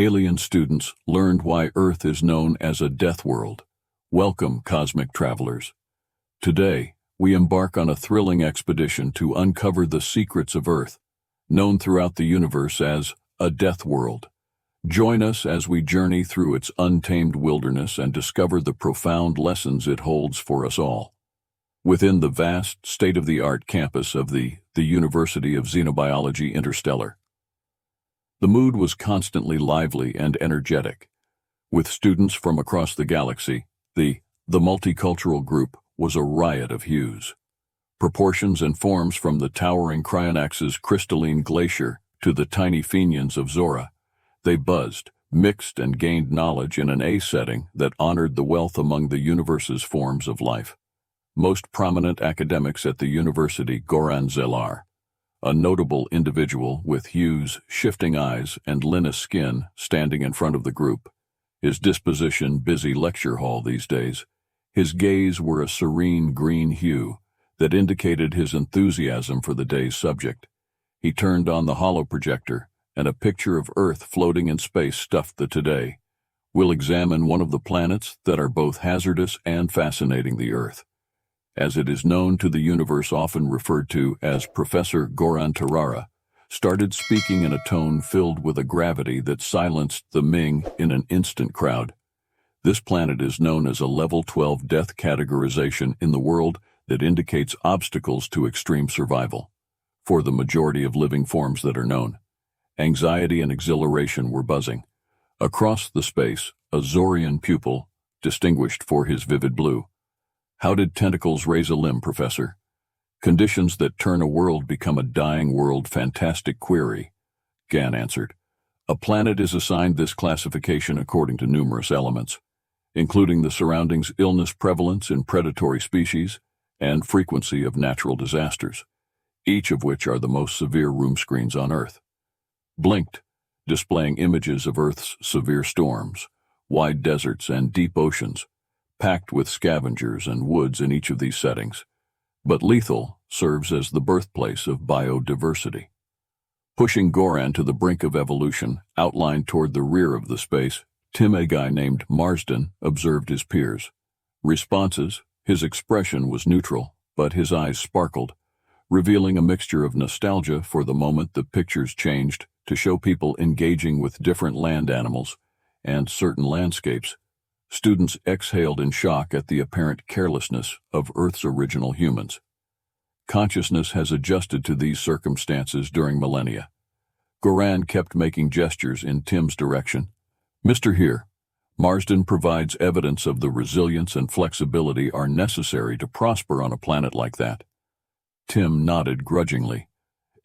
alien students learned why Earth is known as a death world. Welcome, cosmic travelers. Today, we embark on a thrilling expedition to uncover the secrets of Earth, known throughout the universe as a death world. Join us as we journey through its untamed wilderness and discover the profound lessons it holds for us all. Within the vast, state-of-the-art campus of the University of Xenobiology Interstellar, the mood was constantly lively and energetic. With students from across the galaxy, the multicultural group was a riot of hues. Proportions and forms from the towering Cryonax's crystalline glacier to the tiny fenians of Zhora. They buzzed, mixed, and gained knowledge in an A setting that honored the wealth among the universe's forms of life. Most prominent academics at the university, Goran Zelar, a notable individual with hues, shifting eyes, and linous skin, standing in front of the group. His disposition busy lecture hall these days. His gaze were a serene green hue that indicated his enthusiasm for the day's subject. He turned on the holo projector, and a picture of Earth floating in space stuffed the today. We'll examine one of the planets that are both hazardous and fascinating, the Earth. As it is known to the universe, often referred to as Professor Goran Zelar, started speaking in a tone filled with a gravity that silenced the Ming in an instant crowd. This planet is known as a level 12 death categorization in the world that indicates obstacles to extreme survival. For the majority of living forms that are known, anxiety and exhilaration were buzzing. Across the space, a Zhorian pupil, distinguished for his vivid blue. How did tentacles raise a limb, Professor? Conditions that turn a world become a dying world. Fantastic query, Gan answered. A planet is assigned this classification according to numerous elements, including the surroundings, illness prevalence in predatory species, and frequency of natural disasters, each of which are the most severe room screens on Earth. Blinked, displaying images of Earth's severe storms, wide deserts, and deep oceans, packed with scavengers and woods in each of these settings. But lethal serves as the birthplace of biodiversity. Pushing Goran to the brink of evolution, outlined toward the rear of the space, a guy named Marsden observed his peers. Responses, his expression was neutral, but his eyes sparkled, revealing a mixture of nostalgia for the moment the pictures changed to show people engaging with different land animals and certain landscapes. Students exhaled in shock at the apparent carelessness of Earth's original humans. Consciousness has adjusted to these circumstances during millennia. Goran kept making gestures in Tim's direction. Mr. Here, Marsden provides evidence of the resilience and flexibility are necessary to prosper on a planet like that. Tim nodded grudgingly,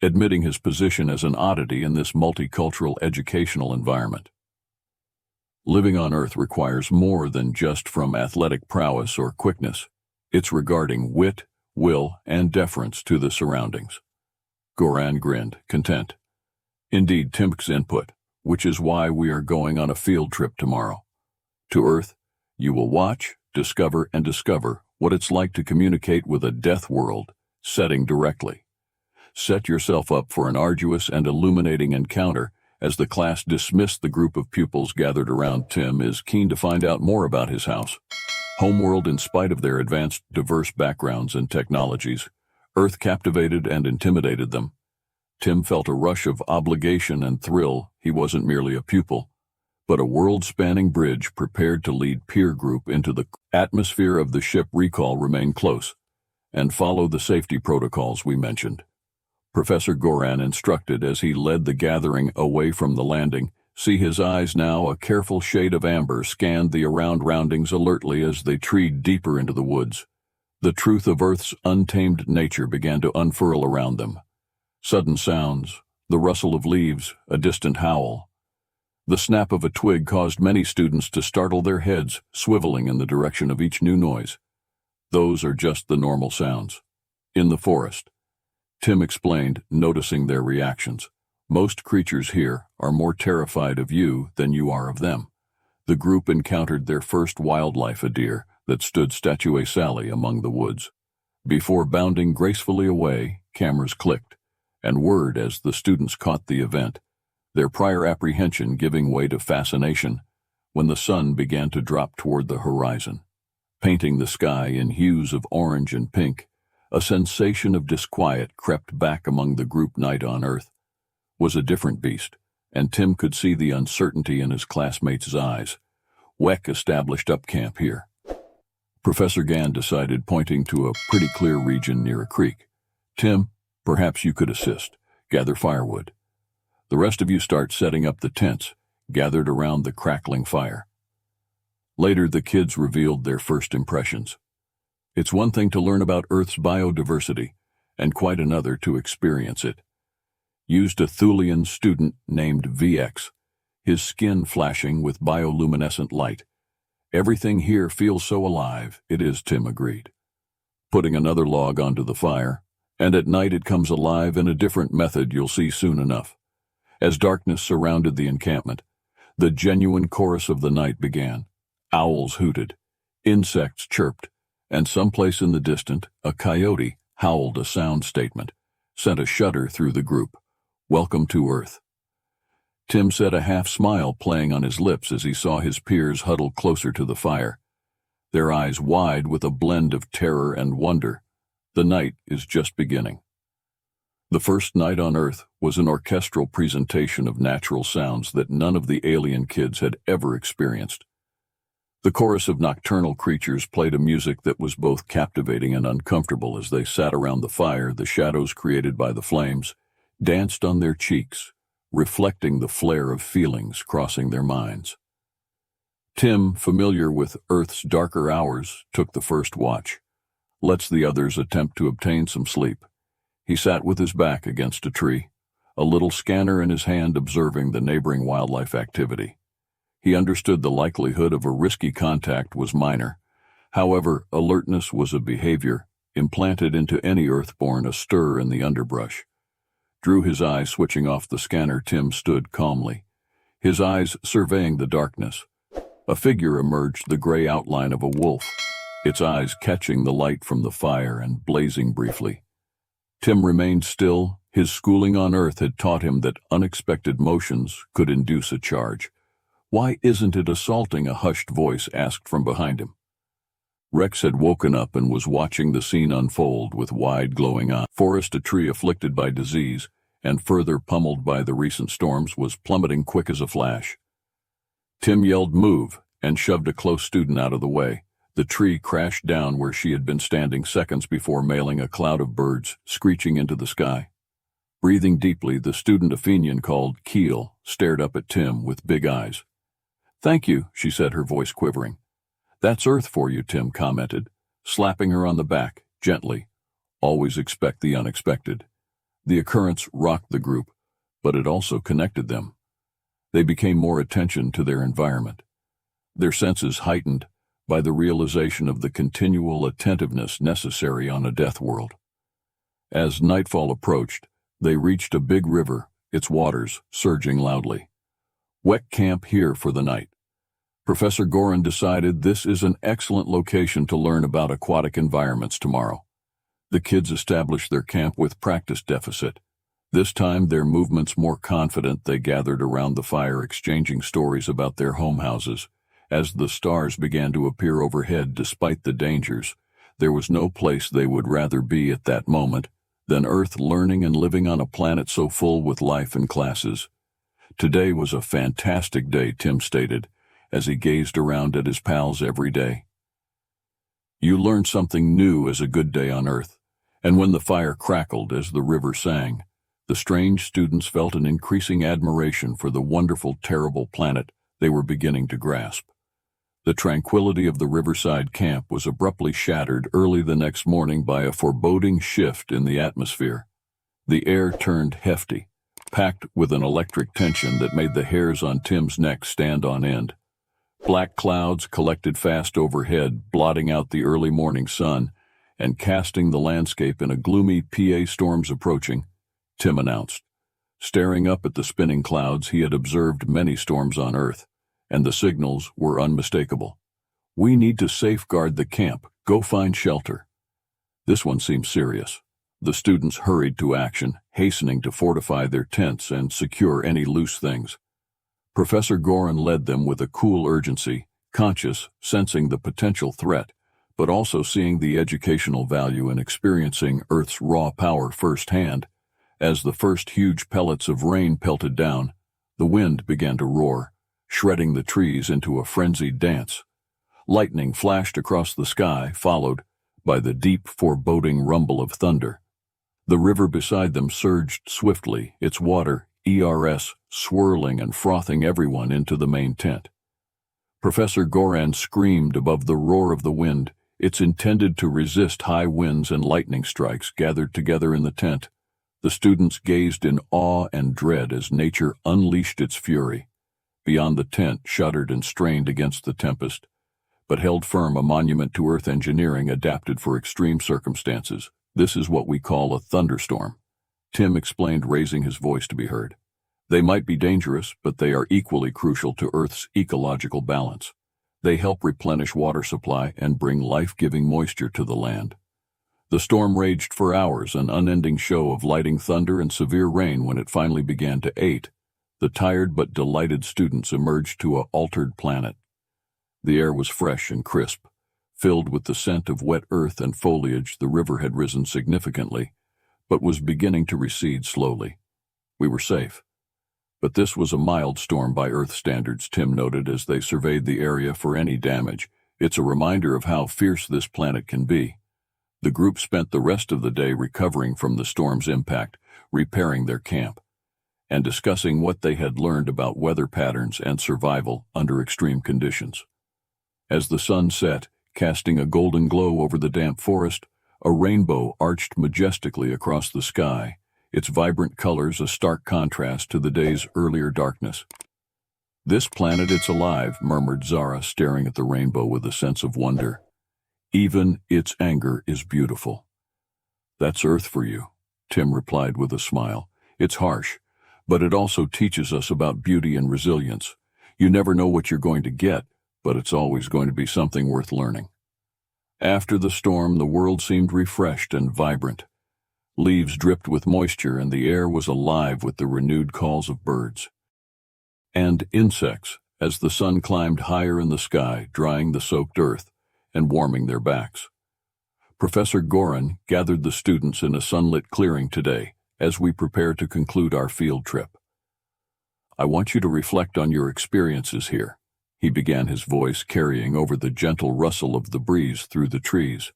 admitting his position as an oddity in this multicultural educational environment. Living on Earth requires more than just from athletic prowess or quickness. It's regarding wit, will, and deference to the surroundings. Goran grinned, content. Indeed, Tim's input, which is why we are going on a field trip tomorrow. To Earth, you will watch, discover what it's like to communicate with a death world setting directly. Set yourself up for an arduous and illuminating encounter. As the class dismissed, the group of pupils gathered around Tim is keen to find out more about his homeworld. In spite of their advanced, diverse backgrounds and technologies, Earth captivated and intimidated them. Tim felt a rush of obligation and thrill. He wasn't merely a pupil, but a world-spanning bridge prepared to lead peer group into the atmosphere of the ship. Recall, remain close, and follow the safety protocols we mentioned. Professor Goran instructed as he led the gathering away from the landing. See his eyes now, a careful shade of amber, scanned the surroundings alertly as they treed deeper into the woods. The truth of Earth's untamed nature began to unfurl around them. Sudden sounds, the rustle of leaves, a distant howl. The snap of a twig caused many students to startle, their heads swiveling in the direction of each new noise. Those are just the normal sounds. In the forest, Tim explained, noticing their reactions. Most creatures here are more terrified of you than you are of them. The group encountered their first wildlife, a deer that stood statuesque Sally among the woods. Before bounding gracefully away, cameras clicked, and word as the students caught the event. their prior apprehension giving way to fascination when the sun began to drop toward the horizon, painting the sky in hues of orange and pink. A sensation of disquiet crept back among the group. Night on Earth was a different beast, and Tim could see the uncertainty in his classmates' eyes. WEC established up camp here. Professor Gann decided, pointing to a pretty clear region near a creek. Tim, perhaps you could assist. Gather firewood. The rest of you start setting up the tents, gathered around the crackling fire. Later, the kids revealed their first impressions. It's one thing to learn about Earth's biodiversity, and quite another to experience it. Used a Thulian student named VX, his skin flashing with bioluminescent light. Everything here feels so alive, it is, Tim agreed. Putting another log onto the fire, and at night it comes alive in a different method you'll see soon enough. As darkness surrounded the encampment, the genuine chorus of the night began. Owls hooted, insects chirped, and someplace in the distance, a coyote howled a sound statement, sent a shudder through the group. Welcome to Earth. Tim said, a half smile playing on his lips as he saw his peers huddle closer to the fire, their eyes wide with a blend of terror and wonder. The night is just beginning. The first night on Earth was an orchestral presentation of natural sounds that none of the alien kids had ever experienced. The chorus of nocturnal creatures played a music that was both captivating and uncomfortable. As they sat around the fire, the shadows created by the flames danced on their cheeks, reflecting the flare of feelings crossing their minds. Tim, familiar with Earth's darker hours, took the first watch, lets the others attempt to obtain some sleep. He sat with his back against a tree, a little scanner in his hand, observing the neighboring wildlife activity. He understood the likelihood of a risky contact was minor. However, alertness was a behavior implanted into any Earthborn. A stir in the underbrush drew his eyes. Switching off the scanner, Tim stood calmly, his eyes surveying the darkness. A figure emerged, the gray outline of a wolf, its eyes catching the light from the fire and blazing briefly. Tim remained still. His schooling on Earth had taught him that unexpected motions could induce a charge. Why isn't it assaulting? A hushed voice asked from behind him. Rex had woken up and was watching the scene unfold with wide glowing eyes. Forest, a tree afflicted by disease and further pummeled by the recent storms, was plummeting quick as a flash. Tim yelled, "Move," and shoved a close student out of the way. The tree crashed down where she had been standing seconds before, mailing a cloud of birds screeching into the sky. Breathing deeply, the student, a fenian called Keel, stared up at Tim with big eyes. "Thank you," she said, her voice quivering. "That's Earth for you," Tim commented, slapping her on the back gently. Always expect the unexpected. The occurrence rocked the group, but it also connected them. They became more attention to their environment, their senses heightened by the realization of the continual attentiveness necessary on a death world. As nightfall approached, they reached a big river, its waters surging loudly. WEC camp here for the night. Professor Goran decided this is an excellent location to learn about aquatic environments tomorrow. The kids established their camp with practice deficit. This time, their movements more confident, they gathered around the fire, exchanging stories about their home houses. As the stars began to appear overhead despite the dangers, there was no place they would rather be at that moment than Earth, learning and living on a planet so full with life and classes. Today was a fantastic day, Tim stated, as he gazed around at his pals every day. You learn something new as a good day on Earth, and when the fire crackled as the river sang, the strange students felt an increasing admiration for the wonderful, terrible planet they were beginning to grasp. The tranquility of the riverside camp was abruptly shattered early the next morning by a foreboding shift in the atmosphere. The air turned hefty, packed with an electric tension that made the hairs on Tim's neck stand on end. Black clouds collected fast overhead, blotting out the early morning sun and casting the landscape in a gloomy PA. Storms approaching, Tim announced. Staring up at the spinning clouds, he had observed many storms on Earth, and the signals were unmistakable. We need to safeguard the camp. Go find shelter. This one seemed serious. The students hurried to action, hastening to fortify their tents and secure any loose things. Professor Goran led them with a cool urgency, conscious, sensing the potential threat, but also seeing the educational value in experiencing Earth's raw power firsthand. As the first huge pellets of rain pelted down, the wind began to roar, shredding the trees into a frenzied dance. Lightning flashed across the sky, followed by the deep, foreboding rumble of thunder. The river beside them surged swiftly, its water, swirling and frothing everyone into the main tent. Professor Goran screamed above the roar of the wind. It's intended to resist high winds and lightning strikes gathered together in the tent. The students gazed in awe and dread as nature unleashed its fury. Beyond the tent shuddered and strained against the tempest, but held firm, a monument to Earth engineering adapted for extreme circumstances. This is what we call a thunderstorm, Tim explained, raising his voice to be heard. They might be dangerous, but they are equally crucial to Earth's ecological balance. They help replenish water supply and bring life-giving moisture to the land. The storm raged for hours, an unending show of lightning thunder and severe rain. When it finally began to abate, the tired but delighted students emerged to an altered planet. The air was fresh and crisp, filled with the scent of wet earth and foliage. The river had risen significantly, but was beginning to recede slowly. We were safe. But this was a mild storm by Earth standards, Tim noted as they surveyed the area for any damage. It's a reminder of how fierce this planet can be. The group spent the rest of the day recovering from the storm's impact, repairing their camp, and discussing what they had learned about weather patterns and survival under extreme conditions. As the sun set, casting a golden glow over the damp forest, a rainbow arched majestically across the sky, its vibrant colors a stark contrast to the day's earlier darkness. "This planet, it's alive," murmured Zhora, staring at the rainbow with a sense of wonder. "Even its anger is beautiful." "That's Earth for you," Tim replied with a smile. "It's harsh, but it also teaches us about beauty and resilience. You never know what you're going to get, but it's always going to be something worth learning." After the storm, the world seemed refreshed and vibrant. Leaves dripped with moisture, and the air was alive with the renewed calls of birds and insects as the sun climbed higher in the sky, drying the soaked earth and warming their backs. Professor Goran gathered the students in a sunlit clearing today as we prepare to conclude our field trip. "I want you to reflect on your experiences here," he began, his voice carrying over the gentle rustle of the breeze through the trees.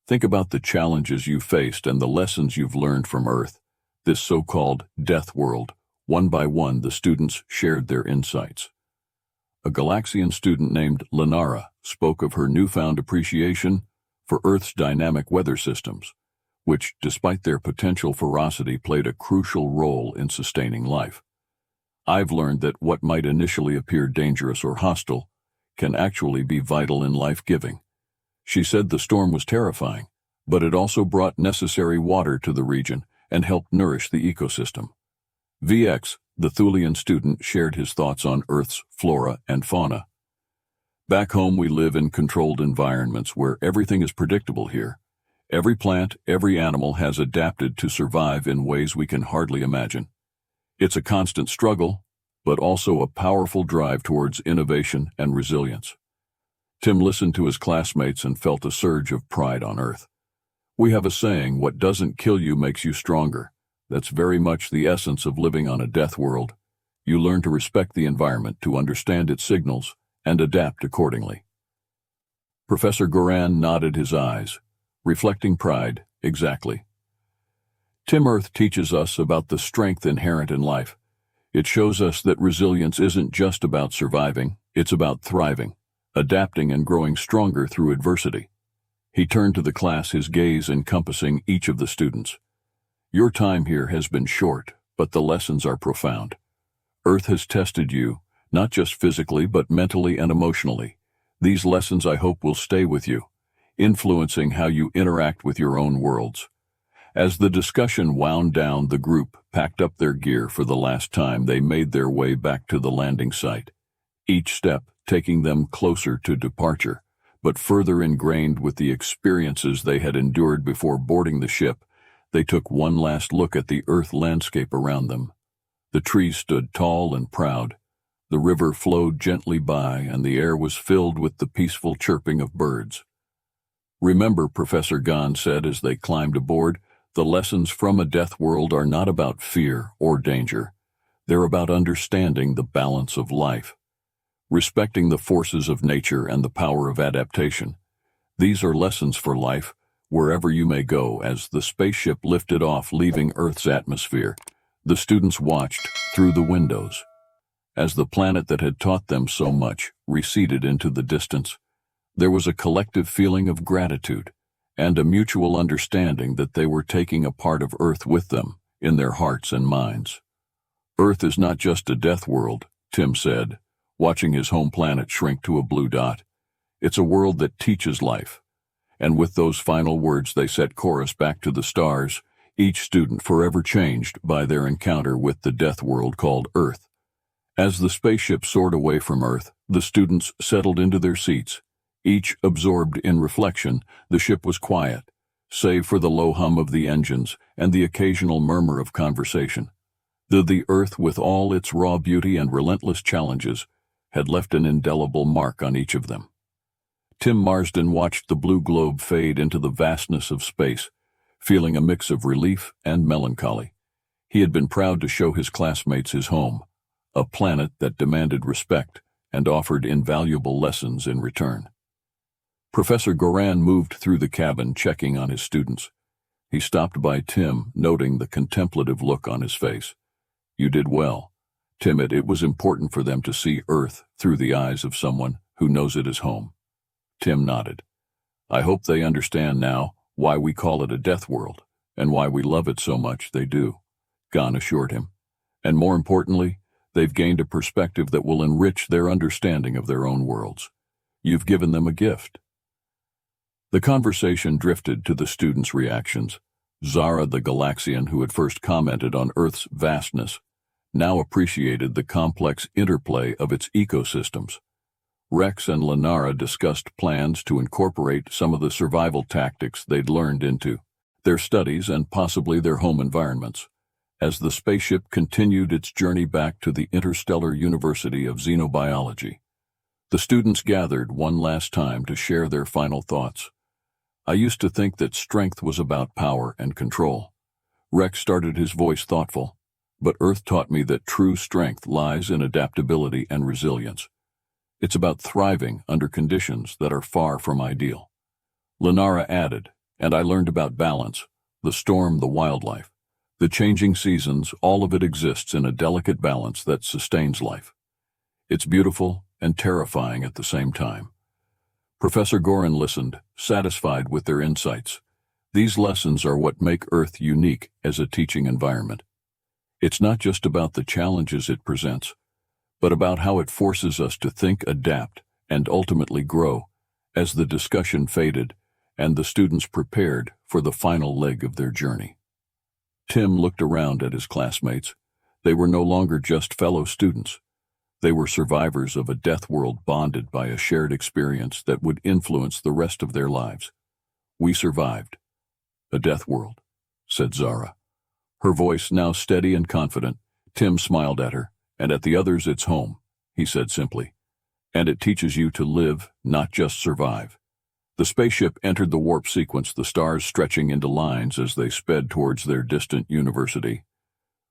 "Think about the challenges you faced and the lessons you've learned from Earth, this so-called Deathworld." One by one, the students shared their insights. A Galaxian student named Lenara spoke of her newfound appreciation for Earth's dynamic weather systems, which, despite their potential ferocity, played a crucial role in sustaining life. "I've learned that what might initially appear dangerous or hostile can actually be vital and life-giving." She said the storm was terrifying, but it also brought necessary water to the region and helped nourish the ecosystem. VX, the Thulian student, shared his thoughts on Earth's flora and fauna. "Back home we live in controlled environments where everything is predictable here. Every plant, every animal has adapted to survive in ways we can hardly imagine. It's a constant struggle, but also a powerful drive towards innovation and resilience." Tim listened to his classmates and felt a surge of pride on Earth. "We have a saying, what doesn't kill you makes you stronger. That's very much the essence of living on a death world. You learn to respect the environment, to understand its signals, and adapt accordingly." Professor Goran nodded his eyes, reflecting pride. "Exactly. Tim, Earth teaches us about the strength inherent in life. It shows us that resilience isn't just about surviving, it's about thriving, adapting and growing stronger through adversity." He turned to the class, his gaze encompassing each of the students. "Your time here has been short, but the lessons are profound. Earth has tested you, not just physically but mentally and emotionally. These lessons, I hope, will stay with you, influencing how you interact with your own worlds." As the discussion wound down, the group packed up their gear for the last time. They made their way back to the landing site, each step taking them closer to departure, but further ingrained with the experiences they had endured before boarding the ship. They took one last look at the Earth landscape around them. The trees stood tall and proud. The river flowed gently by, and the air was filled with the peaceful chirping of birds. "Remember," Professor Gon said as they climbed aboard, "the lessons from a death world are not about fear or danger. They're about understanding the balance of life, respecting the forces of nature and the power of adaptation. These are lessons for life, wherever you may go." As the spaceship lifted off, leaving Earth's atmosphere, the students watched through the windows. As the planet that had taught them so much receded into the distance, there was a collective feeling of gratitude and a mutual understanding that they were taking a part of Earth with them in their hearts and minds. "Earth is not just a death world," Tim said, watching his home planet shrink to a blue dot. "It's a world that teaches life." And with those final words they set course back to the stars, each student forever changed by their encounter with the death world called Earth. As the spaceship soared away from Earth, the students settled into their seats. Each absorbed in reflection, the ship was quiet, save for the low hum of the engines and the occasional murmur of conversation. The Earth, with all its raw beauty and relentless challenges, had left an indelible mark on each of them. Tim Marsden watched the blue globe fade into the vastness of space, feeling a mix of relief and melancholy. He had been proud to show his classmates his home, a planet that demanded respect and offered invaluable lessons in return. Professor Goran moved through the cabin, checking on his students. He stopped by Tim, noting the contemplative look on his face. "You did well, Tim. It was important for them to see Earth through the eyes of someone who knows it as home." Tim nodded. "I hope they understand now why we call it a death world and why we love it so much." "They do," Gon assured him. "And more importantly, they've gained a perspective that will enrich their understanding of their own worlds. You've given them a gift." The conversation drifted to the students' reactions. Zhora, the Galaxian who had first commented on Earth's vastness, now appreciated the complex interplay of its ecosystems. Rex and Lenara discussed plans to incorporate some of the survival tactics they'd learned into their studies and possibly their home environments. As the spaceship continued its journey back to the Interstellar University of Xenobiology, the students gathered one last time to share their final thoughts. "I used to think that strength was about power and control." Rex started, his voice thoughtful. "But Earth taught me that true strength lies in adaptability and resilience. It's about thriving under conditions that are far from ideal." Lenara added, "And I learned about balance, the storm, the wildlife, the changing seasons. All of it exists in a delicate balance that sustains life. It's beautiful and terrifying at the same time." Professor Goran listened, satisfied with their insights. These lessons are what make Earth unique as a teaching environment. It's not just about the challenges it presents, but about how it forces us to think, adapt, and ultimately grow. As the discussion faded and the students prepared for the final leg of their journey, Tim looked around at his classmates. They were no longer just fellow students. They were survivors of a death world, bonded by a shared experience that would influence the rest of their lives. "We survived a death world," said Zhora. Her voice now steady and confident. Tim smiled at her. "And at the others, it's home," he said simply. "And it teaches you to live, not just survive." The spaceship entered the warp sequence, the stars stretching into lines as they sped towards their distant university.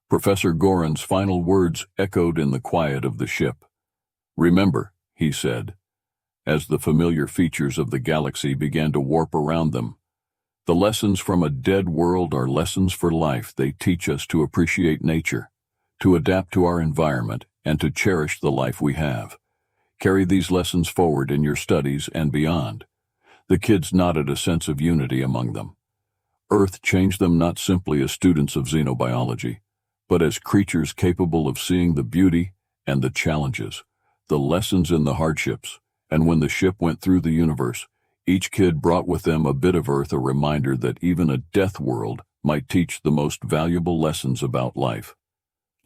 Professor Goran's final words echoed in the quiet of the ship. "Remember," he said, as the familiar features of the galaxy began to warp around them, "the lessons from a dead world are lessons for life. They teach us to appreciate nature, to adapt to our environment, and to cherish the life we have. Carry these lessons forward in your studies and beyond." The kids nodded, a sense of unity among them. Earth changed them not simply as students of xenobiology, but as creatures capable of seeing the beauty and the challenges, the lessons in the hardships. And when the ship went through the universe, each kid brought with them a bit of Earth, a reminder that even a death world might teach the most valuable lessons about life.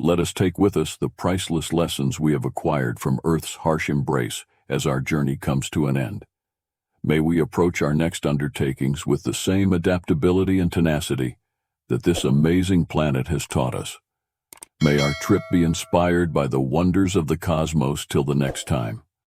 Let us take with us the priceless lessons we have acquired from Earth's harsh embrace as our journey comes to an end. May we approach our next undertakings with the same adaptability and tenacity that this amazing planet has taught us. May our trip be inspired by the wonders of the cosmos till the next time.